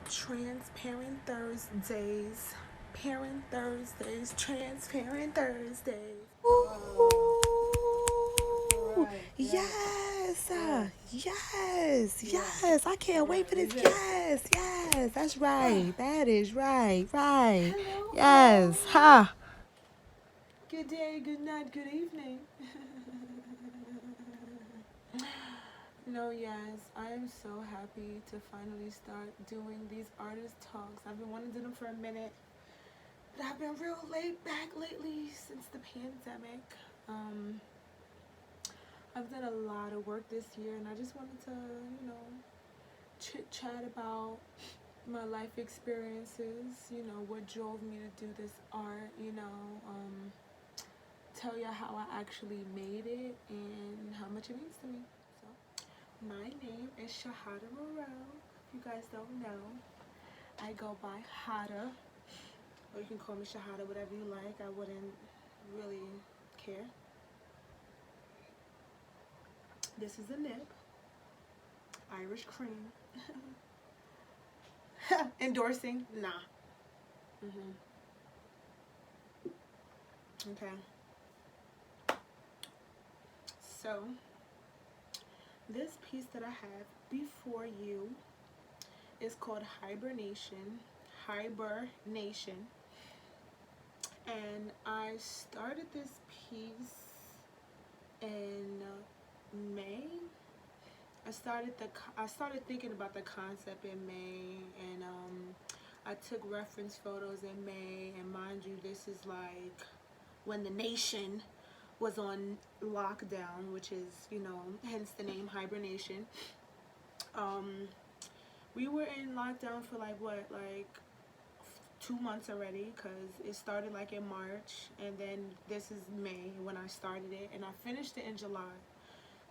Transparent Thursdays. Parent Thursdays. Transparent Thursdays. Ooh, Right, yes, yes, yes, yes, yes. I can't wait right. for this. Is it? Yes, yes. That's right. That is right, right. Hello, hello. Yes, ha. Good day, good night, good evening. No, yes, I am so happy to finally start doing these artist talks. I've been wanting to do them for a minute, but I've been real laid back lately since the pandemic. Um, I've done a lot of work this year, and I just wanted to, chit chat about my life experiences, what drove me to do this art, tell you how I actually made it and how much it means to me. So, my name is Shahaadah Morell. If you guys don't know, I go by Hada, or you can call me Shahaadah, whatever you like. I wouldn't really care. This is a nib, Irish cream. Endorsing? Nah. Mm-hmm. Okay. So, this piece that I have before you is called Hibernation. Hibernation. And I started this piece in May. I started thinking about the concept in May, and I took reference photos in May. And mind you, this is like when the nation was on lockdown, which is, hence the name Hibernation. Um, we were in lockdown for like 2 months already, because it started like in March, and then this is May when I started it, and I finished it in July.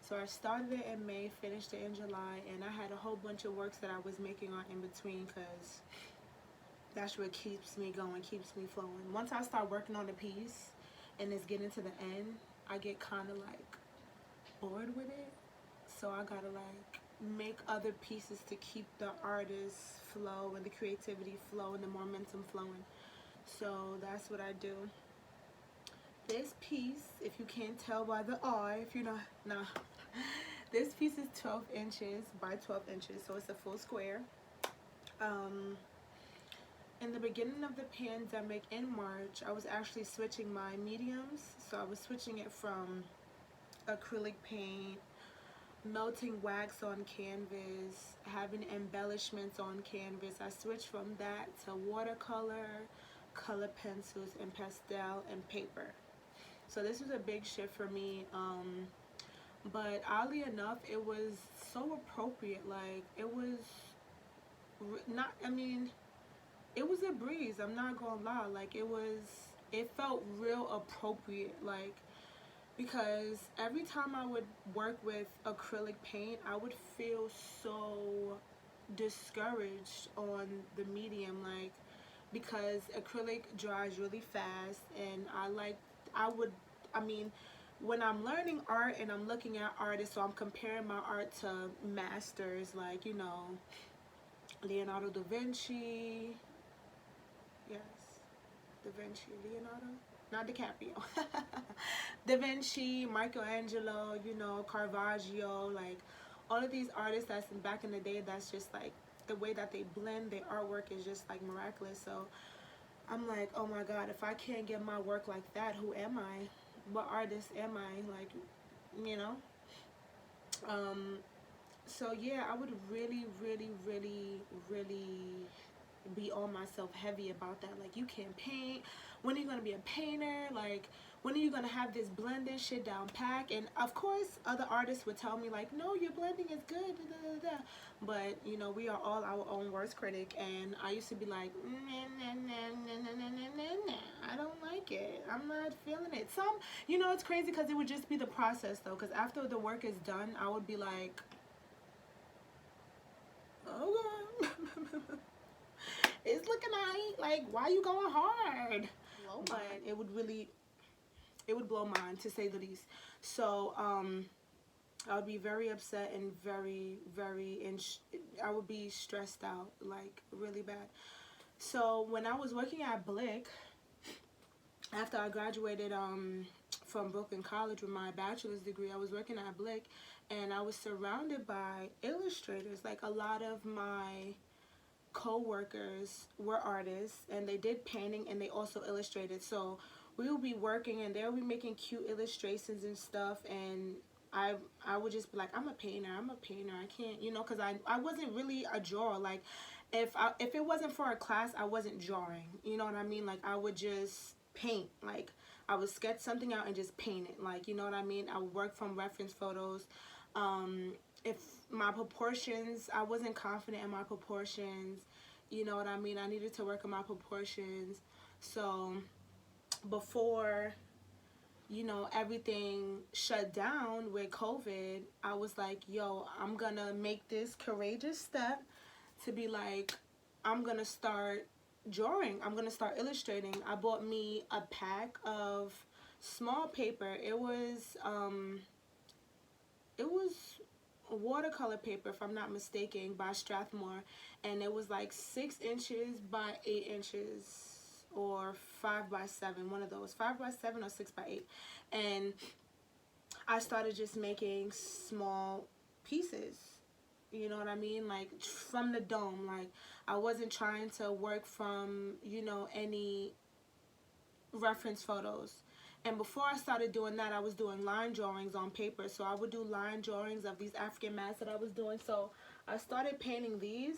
So I started it in May, finished it in July, and I had a whole bunch of works that I was making on in between, because that's what keeps me going, keeps me flowing. Once I start working on a piece and it's getting to the end, I get kind of like bored with it. So I gotta like make other pieces to keep the artist flow and the creativity flow and the momentum flowing. So that's what I do. This piece, if you can't tell by the eye, if you're not, nah. This piece is 12 inches by 12 inches, so it's a full square. Um, in the beginning of the pandemic in March, I was actually switching my mediums. So I was switching it from acrylic paint, melting wax on canvas, having embellishments on canvas. I switched from that to watercolor, color pencils, and pastel and paper. So this was a big shift for me. But oddly enough, it was so appropriate. Like, it was not, I mean, it was a breeze. I'm not gonna lie. Like, it felt real appropriate. Like, because every time I would work with acrylic paint, I would feel so discouraged on the medium, like, because acrylic dries really fast, and I would, I mean, when I'm learning art and I'm looking at artists, so I'm comparing my art to masters, like, Leonardo da Vinci, yes, Da Vinci, Leonardo, not DiCaprio. Da Vinci, Michelangelo, Caravaggio, like all of these artists that's back in the day, that's just like the way that they blend their artwork is just like miraculous. So I'm like, oh my God, if I can't get my work like that, who am I? What artist am I? Like, you know? Um, so yeah, I would really, really, really, really be on myself heavy about that. Like, you can't paint. When are you gonna be a painter? Like, when are you gonna have this blending shit down pack? And of course, other artists would tell me like, no, your blending is good. Da, da, da. But we are all our own worst critic, and I used to be like, nah, nah, nah, nah, nah, nah, nah, nah, nah. I don't like it. I'm not feeling it. It's crazy because it would just be the process though. Because after the work is done, I would be like, okay. It's looking like, why you going hard? But it would blow mine, to say the least. So I would be very upset and I would be stressed out, like really bad. So when I was working at Blick, after I graduated from Brooklyn College with my bachelor's degree, I was working at Blick, and I was surrounded by illustrators. Like a lot of my co-workers were artists, and they did painting and they also illustrated. So we would be working and they would be making cute illustrations and stuff, and I would just be like, I'm a painter, I can't, you know, because I wasn't really a drawer. Like if it wasn't for a class, I wasn't drawing, you know what I mean? Like I would just paint. Like I would sketch something out and just paint it, like, you know what I mean? I would work from reference photos. If my proportions, I wasn't confident in my proportions, you know what I mean? I needed to work on my proportions. So before, you know, everything shut down with COVID, I was like, yo, I'm gonna make this courageous step to be like, I'm gonna start drawing, I'm gonna start illustrating. I bought me a pack of small paper. It was watercolor paper, if I'm not mistaken, by Strathmore, and it was like 6 inches by 8 inches, or 5 by 7, one of those, 5 by 7 or 6 by 8, and I started just making small pieces. You know what I mean? Like from the dome. Like I wasn't trying to work from, you know, any reference photos. And before I started doing that, I was doing line drawings on paper. So I would do line drawings of these African mats that I was doing. So I started painting these,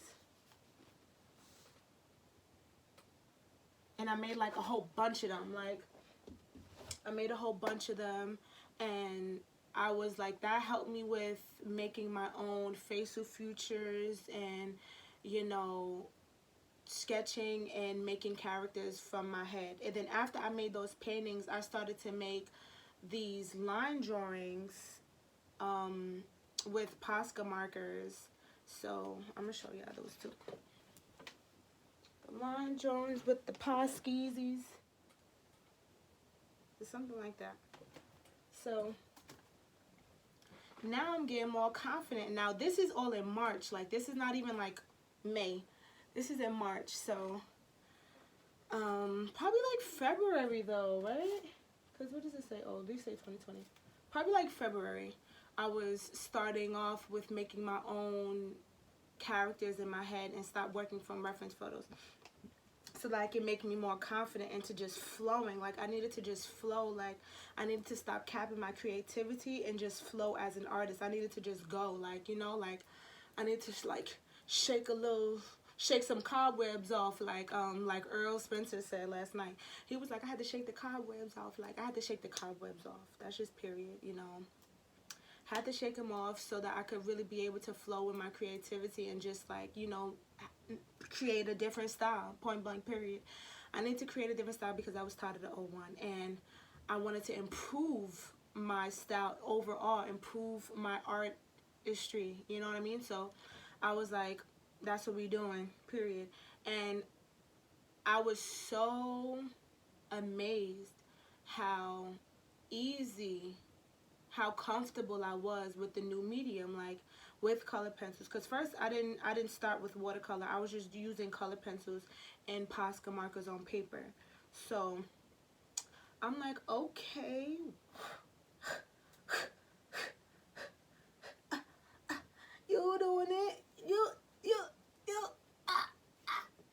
and I made like a whole bunch of them. Like I made a whole bunch of them, and I was like, that helped me with making my own facial features and, you know, sketching and making characters from my head. And then after I made those paintings, I started to make these line drawings with Posca markers. So I'm gonna show you those two. The line drawings with the Poskeesies. Something like that. So now I'm getting more confident. Now this is all in March. Like this is not even like May. This is in March. So probably like February though, right? Because what does it say? Oh, they say 2020. Probably like February. I was starting off with making my own characters in my head and stop working from reference photos, so that it can make me more confident into just flowing. Like I needed to just flow. Like I needed to stop capping my creativity and just flow as an artist. I needed to just go. Like, you know, like I need to like shake some cobwebs off, like Earl Spencer said last night. He was like, I had to shake the cobwebs off. Like I had to shake the cobwebs off. That's just period, you know. Had to shake them off so that I could really be able to flow with my creativity and just like, you know, create a different style, point blank period. I need to create a different style because I was tired of the old one, and I wanted to improve my style overall, improve my artistry, you know what I mean? So I was like, that's what we doing, period. And I was so amazed how easy, how comfortable I was with the new medium, like with color pencils. Because first I didn't start with watercolor. I was just using color pencils and Posca markers on paper. So I'm like, okay, you doing it, you.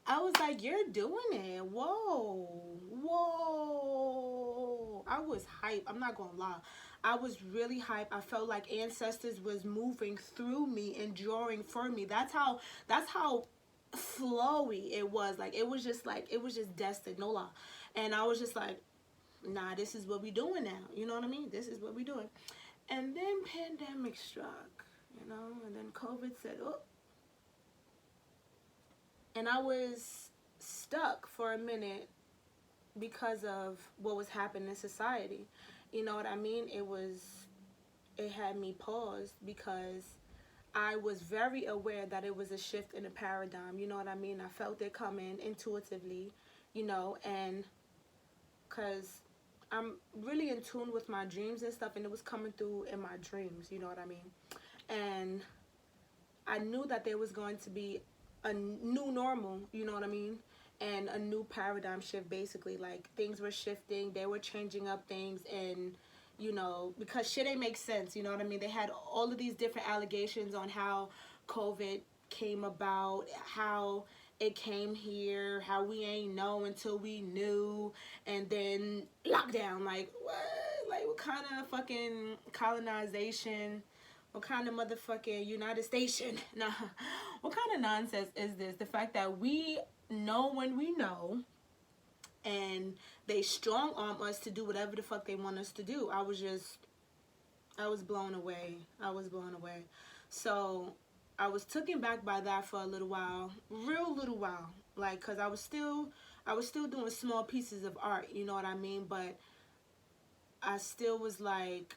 I was like, you're doing it. Whoa. I was hype. I'm not gonna lie. I was really hype. I felt like ancestors was moving through me and drawing for me. That's how flowy it was. Like it was just destined, no lie. And I was just like, nah, this is what we doing now. You know what I mean? This is what we doing. And then pandemic struck, you know, and then COVID said, oh. And I was stuck for a minute because of what was happening in society. You know what I mean? It had me paused because I was very aware that it was a shift in the paradigm. You know what I mean? I felt it coming intuitively, you know, and because I'm really in tune with my dreams and stuff, and it was coming through in my dreams, you know what I mean? And I knew that there was going to be a new normal, you know what I mean? And a new paradigm shift, basically. Like, things were shifting, they were changing up things, and, you know, because shit ain't make sense, you know what I mean? They had all of these different allegations on how COVID came about, how it came here, how we ain't know until we knew, and then lockdown. Like, what? Like, what kind of fucking colonization? What kind of motherfucking United Station? Nah. What kind of nonsense is this? The fact that we know when we know, and they strong arm us to do whatever the fuck they want us to do. I was blown away. I was blown away. So I was taken back by that for a little while, real little while. Like, cause I was still doing small pieces of art, you know what I mean? But I still was like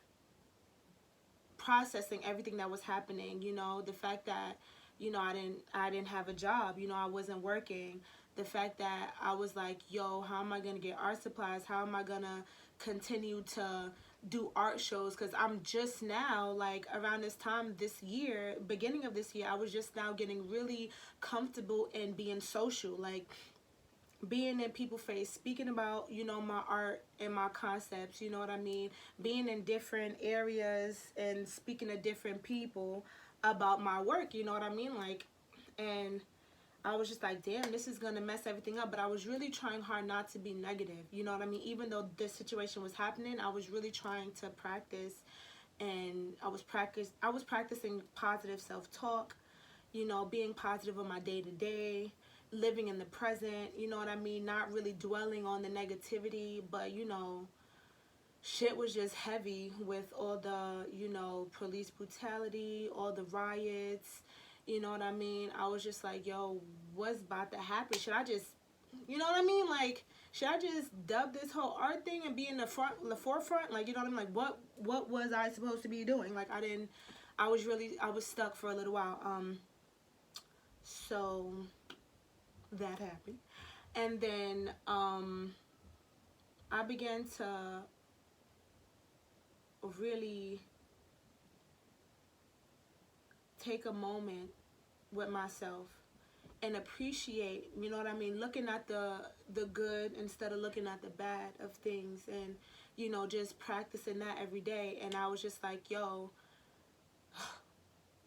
processing everything that was happening, you know, the fact that, you know, I didn't have a job, you know, I wasn't working, the fact that I was like, yo, how am I gonna get art supplies, how am I gonna continue to do art shows? Because I'm just now, like, around this time this year, beginning of this year, I was just now getting really comfortable in being social, like being in people's face, speaking about, you know, my art and my concepts, you know what I mean? Being in different areas and speaking to different people about my work, you know what I mean? Like, and I was just like, damn, this is gonna mess everything up. But I was really trying hard not to be negative, you know what I mean? Even though this situation was happening, I was really trying to practice, and I was practicing positive self-talk, you know, being positive on my day-to-day, living in the present, you know what I mean? Not really dwelling on the negativity, but, you know, shit was just heavy with all the, you know, police brutality, all the riots, you know what I mean? I was just like, yo, what's about to happen? Should I just, you know what I mean? Like, should I just dub this whole art thing and be in the forefront? Like, you know what I mean? Like, what was I supposed to be doing? Like, I was stuck for a little while. So that happened. And then I began to really take a moment with myself and appreciate, you know what I mean, looking at the good instead of looking at the bad of things, and, you know, just practicing that every day. And I was just like, yo,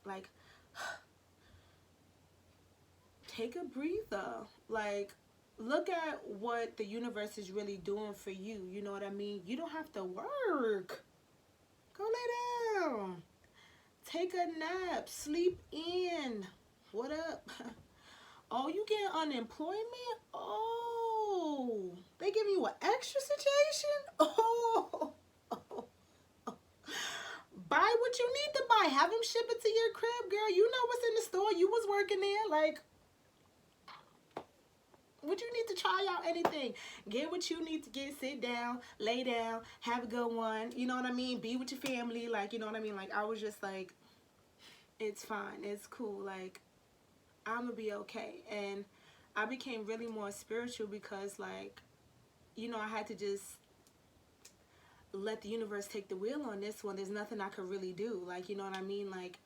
like, take a breather. Like, look at what the universe is really doing for you, you know what I mean? You don't have to work. Go lay down. Take a nap. Sleep in. What up? Oh, you get unemployment? Oh, they give you an extra situation? Oh. Buy what you need to buy. Have them ship it to your crib, girl. You know what's in the store. You was working there. Like, would you need to try out anything? Get what you need to get. Sit down, lay down, have a good one. You know what I mean? Be with your family. Like, you know what I mean? Like, I was just like, it's fine. It's cool. Like, I'm gonna be okay. And I became really more spiritual because, like, you know, I had to just let the universe take the wheel on this one. There's nothing I could really do. Like, you know what I mean? Like,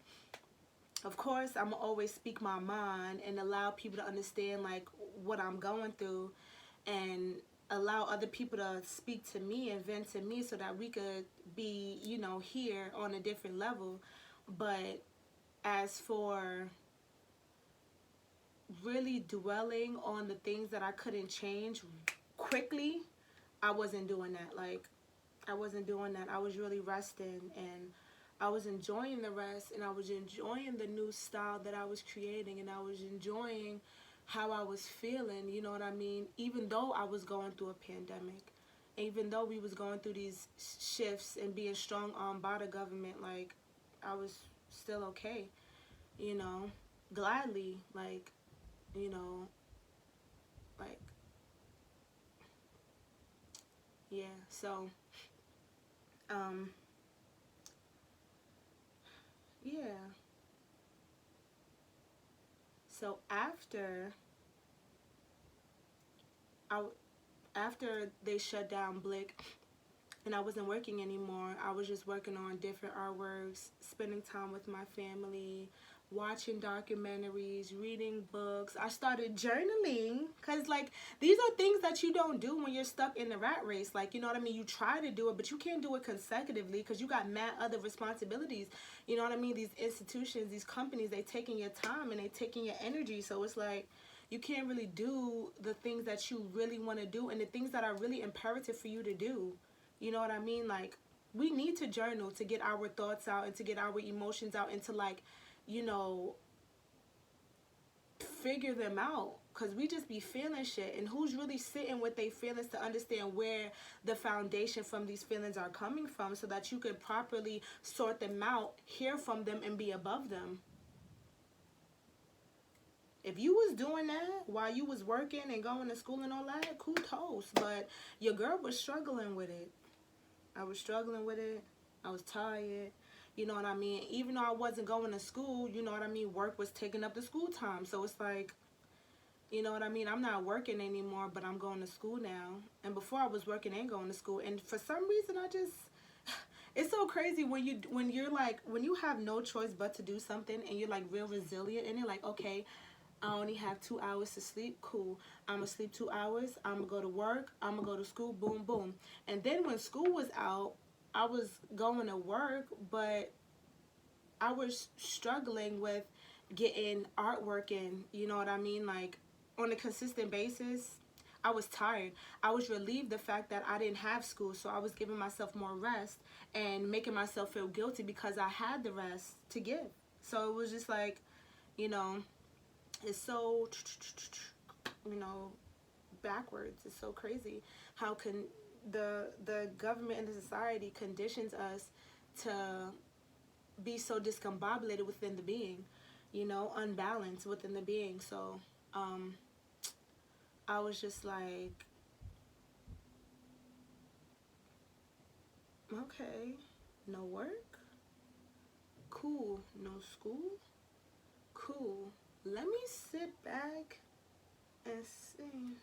of course, I'm gonna always speak my mind and allow people to understand, like, what I'm going through, and allow other people to speak to me and vent to me so that we could be, you know, here on a different level. But as for really dwelling on the things that I couldn't change quickly, I wasn't doing that. Like, I wasn't doing that. I was really resting, and I was enjoying the rest, and I was enjoying the new style that I was creating, and I was enjoying how I was feeling, you know what I mean? Even though I was going through a pandemic, even though we was going through these shifts and being strong armed by the government, like, I was still okay, you know, gladly, like, you know, like, yeah. So yeah. So I after they shut down Blick, and I wasn't working anymore. I was just working on different artworks, spending time with my family, watching documentaries, reading books. I started journaling because, like, these are things that you don't do when you're stuck in the rat race. Like, you know what I mean? You try to do it, but you can't do it consecutively because you got mad other responsibilities. You know what I mean? These institutions, these companies, they taking your time and they taking your energy. So it's like, you can't really do the things that you really want to do and the things that are really imperative for you to do. You know what I mean? Like, we need to journal to get our thoughts out and to get our emotions out and to, like, you know, figure them out. Because we just be feeling shit. And who's really sitting with their feelings to understand where the foundation from these feelings are coming from so that you could properly sort them out, hear from them, and be above them. If you was doing that while you was working and going to school and all that, cool toast. But your girl was struggling with it. I was struggling with it. I was tired. You know what I mean? Even though I wasn't going to school, you know what I mean? Work was taking up the school time. So it's like, you know what I mean? I'm not working anymore, but I'm going to school now. And before I was working and going to school. And for some reason, I just... It's so crazy when you're like, when you have no choice but to do something and you're like real resilient and you're like, okay, I only have 2 hours to sleep. Cool. I'm going to sleep 2 hours. I'm going to go to work. I'm going to go to school. Boom, boom. And then when school was out, I was going to work, but I was struggling with getting artwork in. You know what I mean? Like, on a consistent basis. I was tired. I was relieved the fact that I didn't have school, so I was giving myself more rest and making myself feel guilty because I had the rest to give. So it was just like, you know, it's so, you know, backwards. It's so crazy how can the government and the society conditions us to be so discombobulated within the being, you know, unbalanced within the being. So I was just like, okay, no work, cool, no school, cool. Let me sit back and see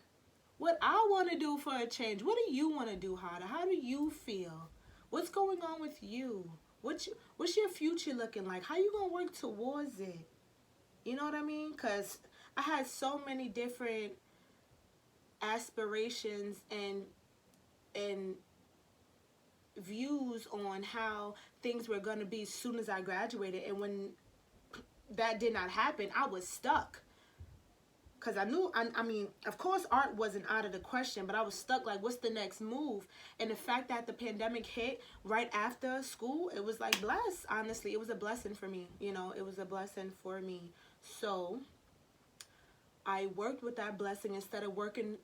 what I want to do for a change. What do you want to do, Hada? How do you feel? What's going on with you? What's your future looking like? How you gonna work towards it? You know what I mean? Because I had so many different aspirations and views on how things were going to be as soon as I graduated, and when that did not happen, I was stuck. Because I knew, I mean, of course art wasn't out of the question, but I was stuck like, what's the next move? And the fact that the pandemic hit right after school, it was like blessed. Honestly, it was a blessing for me. You know, it was a blessing for me. So I worked with that blessing instead of working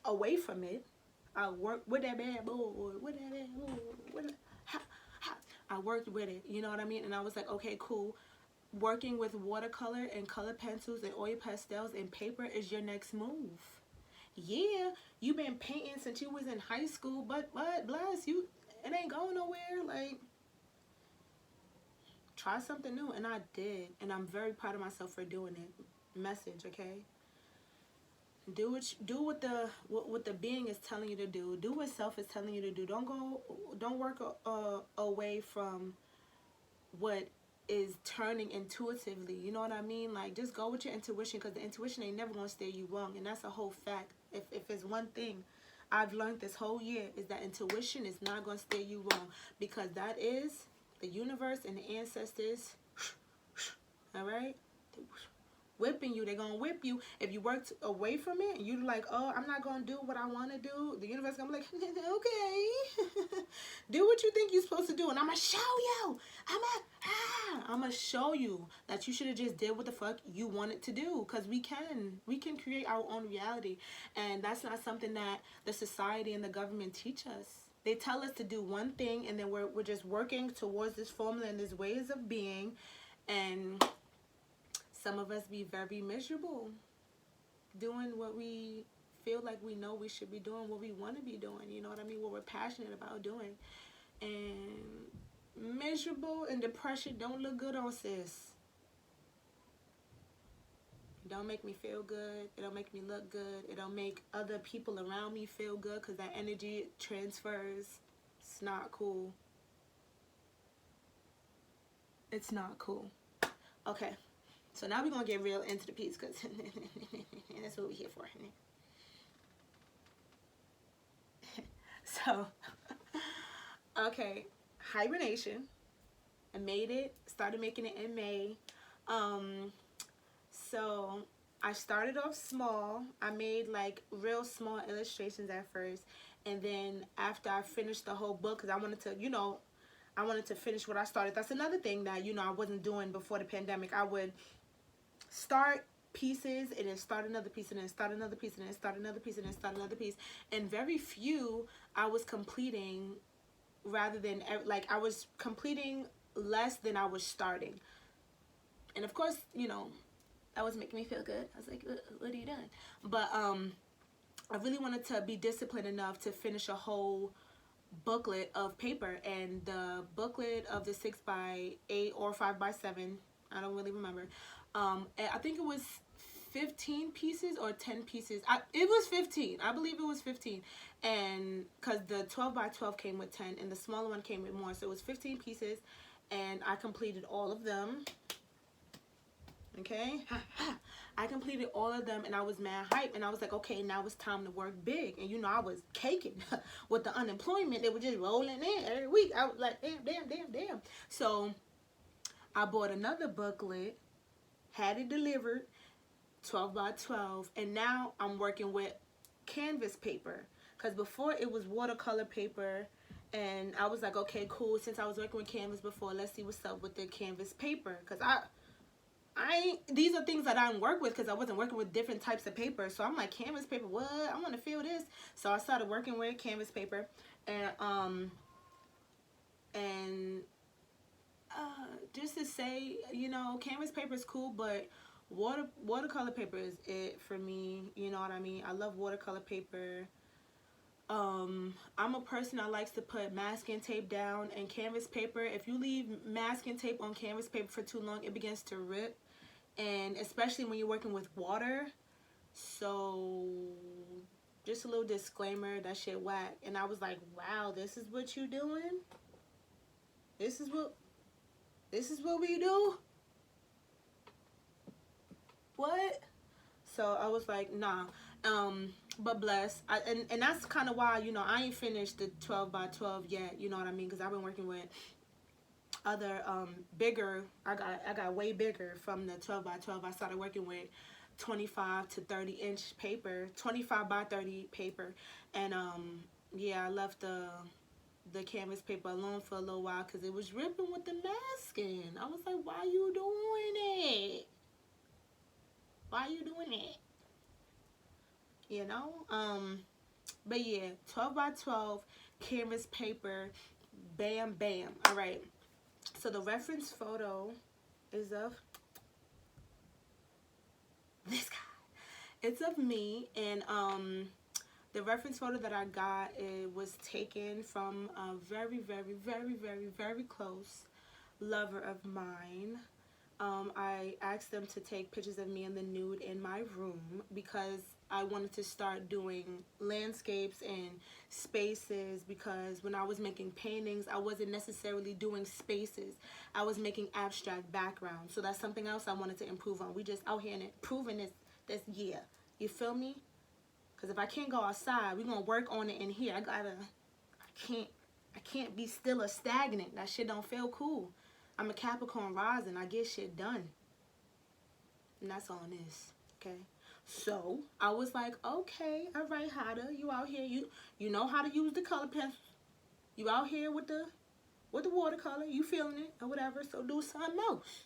away from it. I worked with that bad boy, with that bad boy, with that, I worked with it, you know what I mean? And I was like, okay, cool. Working with watercolor and color pencils and oil pastels and paper is your next move. Yeah, you've been painting since you was in high school, but bless you, it ain't going nowhere. Like, try something new. And I did, and I'm very proud of myself for doing it. Message, okay? Do what the being is telling you to do. Do what self is telling you to do. Don't work away from what is turning intuitively. You know what I mean? Like, just go with your intuition, because the intuition ain't never gonna steer you wrong, and that's a whole fact. If it's one thing I've learned this whole year, is that intuition is not gonna steer you wrong, because that is the universe and the ancestors. All right. Whipping you. They're gonna whip you if you work away from it and you like, oh, I'm not gonna do what I want to do. The universe gonna be like, okay, do what you think you're supposed to do, and I'm gonna show you. I'm gonna show you that you should have just did what the fuck you wanted to do, because we can create our own reality. And that's not something that the society and the government teach us. They tell us to do one thing, and then we're just working towards this formula and these ways of being, and some of us be very miserable doing what we feel like we know we should be doing, what we want to be doing, you know what I mean, what we're passionate about doing. And miserable and depression don't look good on sis. It don't make me feel good. It don't make me look good. It don't make other people around me feel good, because that energy transfers. It's not cool. It's not cool. Okay, so now we're gonna get real into the piece, because that's what we're here for. So, okay, Hibernation. I made it, started making it in May. So I started off small. I made like real small illustrations at first, and then after I finished the whole book, because I wanted to, you know, I wanted to finish what I started. That's another thing that, you know, I wasn't doing before the pandemic. I would start pieces and then start another piece and then start another piece and then start another piece and then start another piece, and very few I was completing, rather than, like, I was completing less than I was starting. And of course, you know, that was making me feel good. I was like, what are you doing? But I really wanted to be disciplined enough to finish a whole booklet of paper, and the booklet of the 6x8 or 5x7, I don't really remember. I think it was 15 pieces or 10 pieces. It was 15. I believe it was 15. And because the 12x12 came with 10 and the smaller one came with more, so it was 15 pieces, and I completed all of them. Okay, I completed all of them, and I was mad hype, and I was like, okay, now it's time to work big. And you know, I was caking with the unemployment. They were just rolling in every week. I was like, damn. So I bought another booklet, had it delivered, 12x12, and now I'm working with canvas paper, because before it was watercolor paper. And I was like, okay, cool, since I was working with canvas before, let's see what's up with the canvas paper, because these are things that I didn't work with, because I wasn't working with different types of paper. So I'm like, canvas paper, what? I want to feel this. So I started working with canvas paper, and just to say, you know, canvas paper is cool, but watercolor paper is it for me. You know what I mean? I love watercolor paper. I'm a person that likes to put masking tape down, and canvas paper, if you leave masking tape on canvas paper for too long, it begins to rip. And especially when you're working with water. So just a little disclaimer, that shit whack. And I was like, wow, this is what you doing? This is what we do? What? So I was like, nah. But bless. And that's kind of why, you know, I ain't finished the 12x12 yet, you know what I mean? Because I've been working with other bigger. I got way bigger from the 12x12. I started working with 25 to 30 inch paper, 25x30 paper, and yeah, I left the canvas paper alone for a little while because it was ripping with the masking. I was like, why you doing it? Why you doing it? You know? But yeah, 12x12 canvas paper, bam bam. All right. So the reference photo is of this guy. It's of me, and the reference photo that I got, it was taken from a very, very, very, very, very close lover of mine. I asked them to take pictures of me in the nude in my room because I wanted to start doing landscapes and spaces, because when I was making paintings, I wasn't necessarily doing spaces. I was making abstract backgrounds. So that's something else I wanted to improve on. We just out here and improving this year. You feel me? Because if I can't go outside, we're going to work on it in here. I can't be still or stagnant. That shit don't feel cool. I'm a Capricorn rising. I get shit done. And that's all it is. Okay? So, I was like, okay, all right, Hada, you out here. You know how to use the color pencils. You out here with the watercolor. You feeling it or whatever. So, do something else.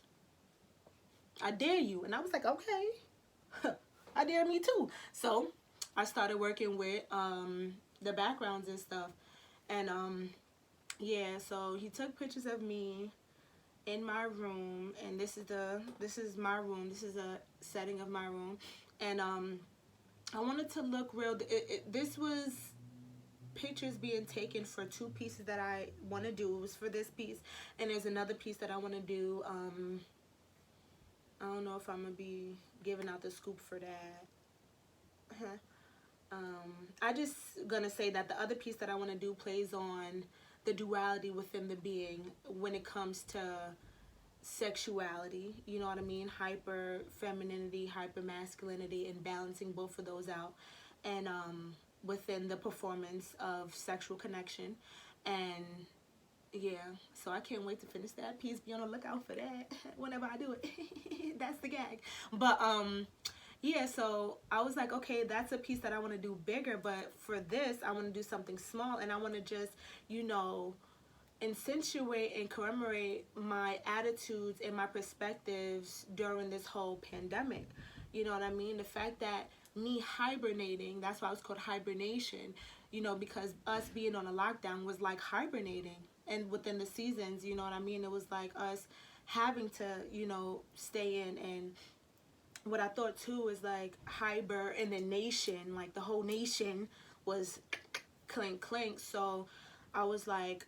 I dare you. And I was like, okay. I dare me too. So, I started working with the backgrounds and stuff. And, yeah, so he took pictures of me in my room, and this is my room. This is a setting of my room, and I wanted to look real. This was pictures being taken for two pieces that I want to do. It was for this piece, and there's another piece that I want to do. I don't know if I'm gonna be giving out the scoop for that. I just gonna say that the other piece that I want to do plays on the duality within the being when it comes to sexuality, you know what I mean? Hyper femininity, hyper masculinity, and balancing both of those out. And within the performance of sexual connection. And yeah, so I can't wait to finish that piece. Be on the lookout for that whenever I do it. That's the gag. But yeah, so I was like, okay, that's a piece that I want to do bigger, but for this I want to do something small, and I want to just, you know, accentuate and commemorate my attitudes and my perspectives during this whole pandemic. You know what I mean? The fact that me hibernating, that's why it's called hibernation, you know, because us being on a lockdown was like hibernating. And within the seasons, you know what I mean? It was like us having to, you know, stay in. And what I thought too is like hiber in the nation, like the whole nation was clink clink. So I was like,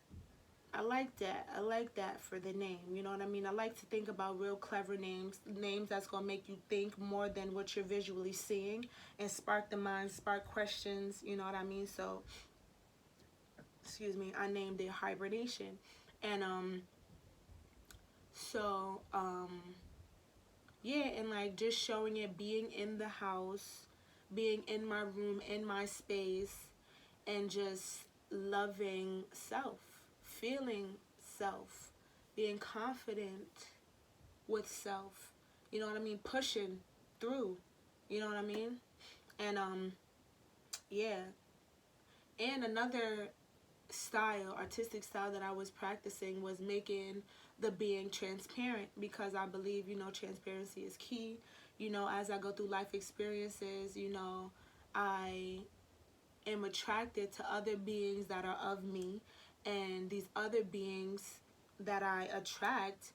I like that. I like that for the name. You know what I mean? I like to think about real clever names that's going to make you think more than what you're visually seeing, and spark the mind, spark questions, you know what I mean? So, excuse me, I named it Hibernation. And so yeah, and like just showing it being in the house, being in my room, in my space, and just loving self, feeling self, being confident with self, you know what I mean, pushing through, you know what I mean. And yeah, and another style, artistic style that I was practicing was making the being transparent, because I believe, you know, transparency is key. You know, as I go through life experiences, you know, I am attracted to other beings that are of me, and these other beings that I attract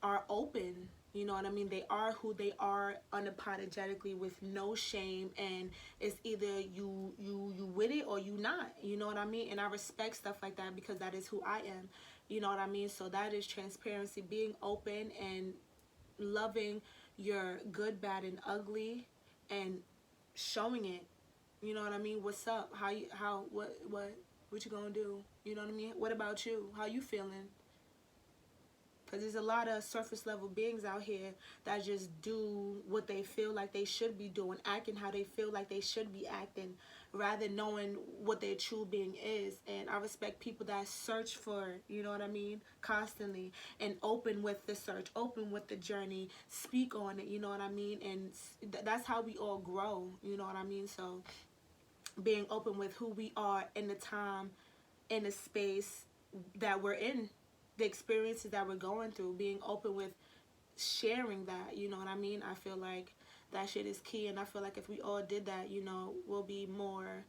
are open, you know what I mean? They are who they are unapologetically, with no shame, and it's either you with it or you not, you know what I mean? And I respect stuff like that because that is who I am, you know what I mean? So that is transparency, being open and loving your good, bad, and ugly, and showing it. You know what I mean? What's up? What you gonna do? You know what I mean? What about you? How you feeling? Because there's a lot of surface level beings out here that just do what they feel like they should be doing, acting how they feel like they should be acting, rather than knowing what their true being is. And I respect people that search for, you know what I mean, constantly, and open with the search, open with the journey, speak on it, you know what I mean? And that's how we all grow, you know what I mean? So being open with who we are in the time, in the space that we're in, the experiences that we're going through, being open with sharing that, you know what I mean? I feel like that shit is key, and I feel like if we all did that, you know, we'll be more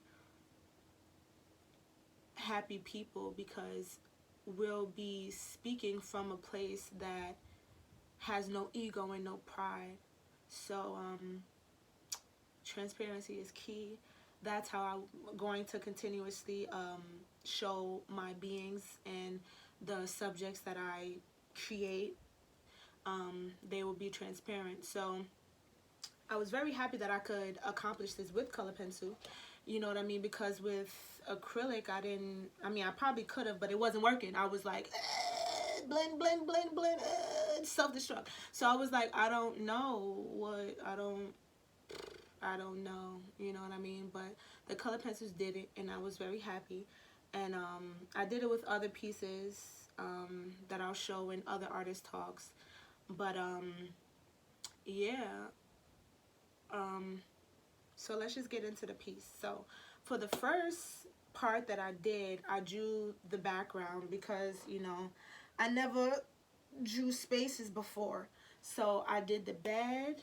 happy people, because we'll be speaking from a place that has no ego and no pride. So transparency is key. That's how I'm going to continuously show my beings and the subjects that I create. They will be transparent. So I was very happy that I could accomplish this with color pencil. You know what I mean? Because with acrylic, I probably could have, but it wasn't working. I was like, blend, blend, blend, blend, self-destruct. So I was like, I don't know, you know what I mean? But the color pencils did it, and I was very happy. And I did it with other pieces that I'll show in other artist talks. But yeah. So let's just get into the piece. So for the first part that I did, I drew the background because, you know, I never drew spaces before. So I did the bed,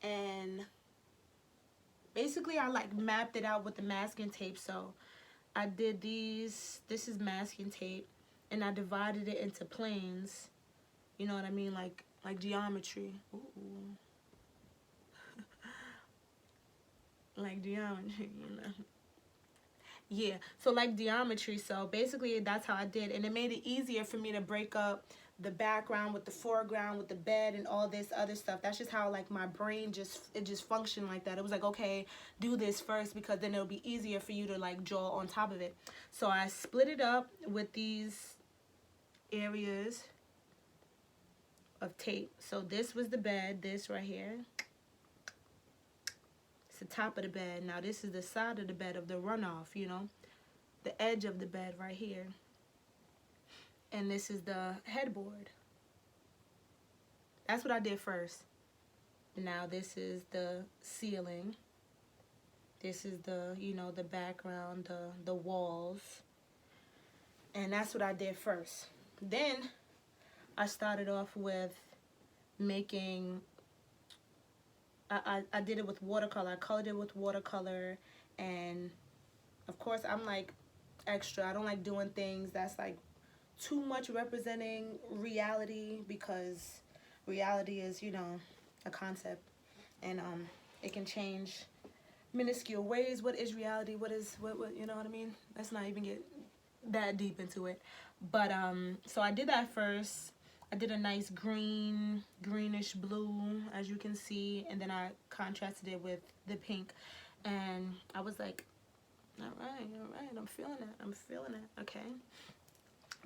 and basically I like mapped it out with the masking tape. So I did this is masking tape, and I divided it into planes, you know what I mean, like geometry. Ooh. Like geometry, you know. Yeah, so like geometry. So basically that's how I did, and it made it easier for me to break up the background with the foreground with the bed and all this other stuff. That's just how like my brain just functioned like that. It was like, okay, do this first because then it'll be easier for you to like draw on top of it. So I split it up with these areas of tape. So this was the bed, this right here. It's the top of the bed. Now this is the side of the bed of the runoff, you know, the edge of the bed right here. And this is the headboard. That's what I did first. Now this is the ceiling. This is the, you know, the background, the walls. And that's what I did first. Then I started off with making, I did it with watercolor. I colored it with watercolor. And of course I'm like extra. I don't like doing things that's like too much representing reality, because reality is, you know, a concept, and it can change minuscule ways. What is reality? What you know what I mean? Let's not even get that deep into it. But so I did that first. I did a nice greenish blue, as you can see, and then I contrasted it with the pink, and I was like, all right, I'm feeling it, okay.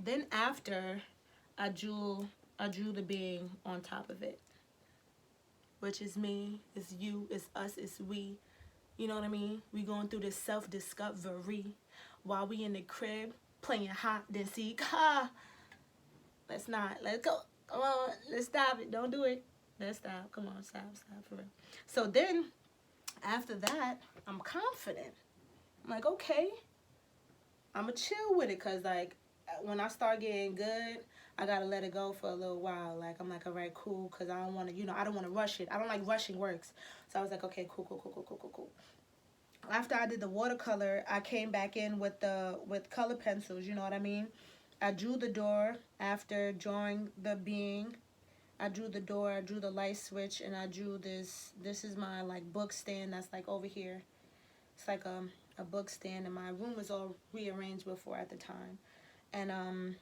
Then after, I drew the being on top of it, which is me, it's you, it's us, it's we. You know what I mean? We going through this self-discovery while we in the crib playing hot then seek. Ha! Let's go. Come on, let's stop it. Don't do it. Let's stop. Come on, stop for real. So then, after that, I'm confident. I'm like, okay, I'm going to chill with it, because like, when I start getting good, I gotta let it go for a little while. Like, I'm like, all right, cool, because I don't want to, you know, I don't want to rush it. I don't like rushing works. So I was like, okay, cool. After I did the watercolor, I came back in with color pencils, you know what I mean? I drew the door after drawing the being. I drew the door, I drew the light switch, and I drew this. This is my like book stand that's like over here. It's like a book stand, and my room was all rearranged before at the time. And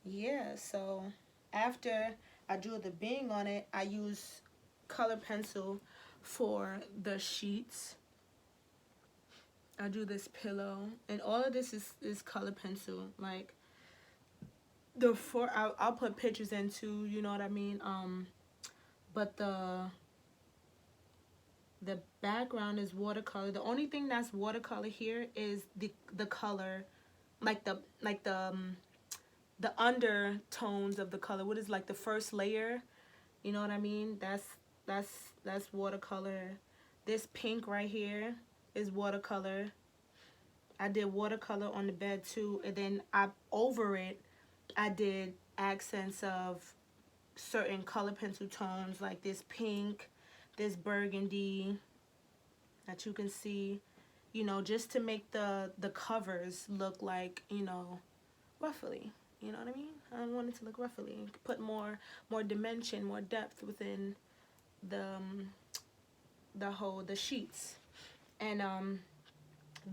yeah, so after I drew the being on it, I used color pencil for the sheets. I drew this pillow, and all of this is color pencil. Like, I'll put pictures in too, you know what I mean? But the background is watercolor. The only thing that's watercolor here is the color, like the undertones of the color. What is like the first layer? You know what I mean? That's watercolor. This pink right here is watercolor. I did watercolor on the bed too, and then over it I did accents of certain color pencil tones, like this pink, this burgundy that you can see, you know, just to make the covers look like, you know, ruffly. You know what I mean? I want it to look ruffly. Put more dimension, more depth within the sheets. And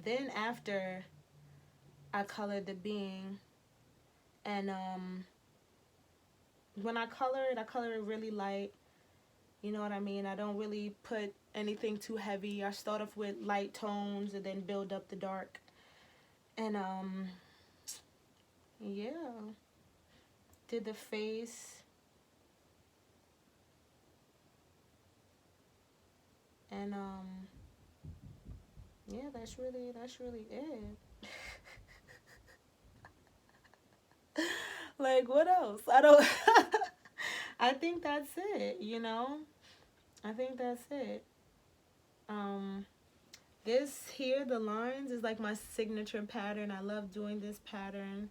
then after I colored the being, and when I color it really light. You know what I mean? I don't really put anything too heavy. I start off with light tones and then build up the dark. And yeah, did the face, and yeah, that's really it. Like, what else? I don't I think that's it, you know? I think that's it. This here, the lines, is like my signature pattern. I love doing this pattern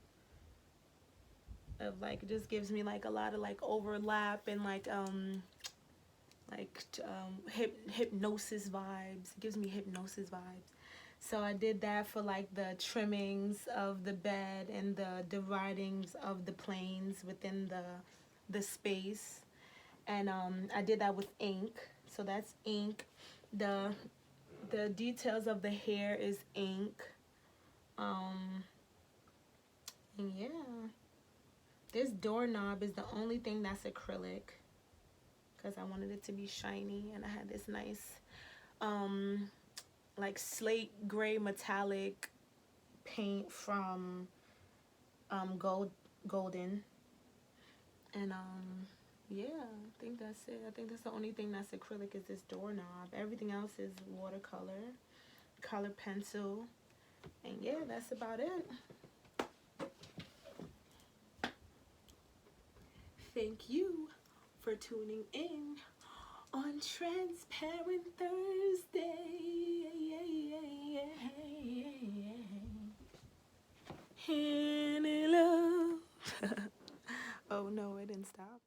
of like, it just gives me like a lot of like overlap and like hypnosis vibes. It gives me hypnosis vibes. So I did that for like the trimmings of the bed and the dividings of the planes within the space. And I did that with ink. So that's ink. The details of the hair is ink. And yeah, This doorknob is the only thing that's acrylic because I wanted it to be shiny, and I had this nice like slate gray metallic paint from Golden. And yeah, I think that's it. I think that's the only thing that's acrylic is this doorknob. Everything else is watercolor, color pencil, and yeah, that's about it. Thank you for tuning in on Transparent Thursday. Henny love. Oh no, it didn't stop.